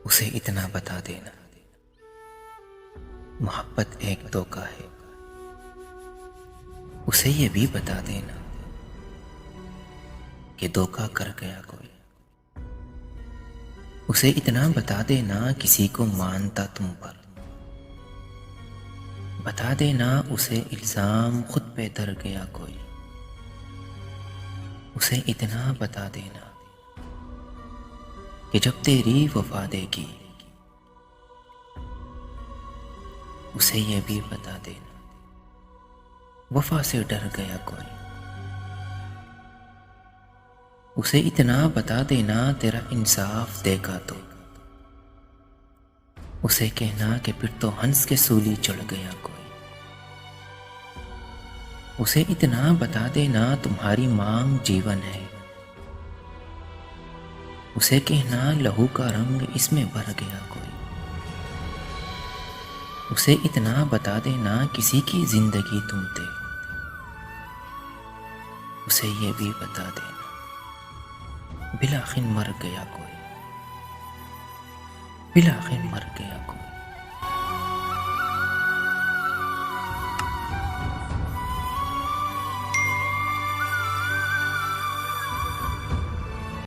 उसे इतना बता देना, मोहब्बत एक धोखा है। उसे ये भी बता देना कि धोखा कर गया कोई। उसे इतना बता देना किसी को मानता तुम पर। बता देना उसे इल्जाम खुद पे धर गया कोई। उसे इतना बता देना कि जब तेरी वफा देगी, उसे ये भी बता देना वफा से डर गया कोई। उसे इतना बता देना तेरा इंसाफ देगा तो। उसे कहना कि फिर तो हंस के सूली चढ़ गया कोई। उसे इतना बता देना तुम्हारी मांग जीवन है। उसे कहना लहू का रंग इसमें भर गया कोई। उसे इतना बता देना किसी की जिंदगी तुम थे। उसे ये भी बता देना बिलाखिर मर गया कोई। बिलाखिर मर गया कोई।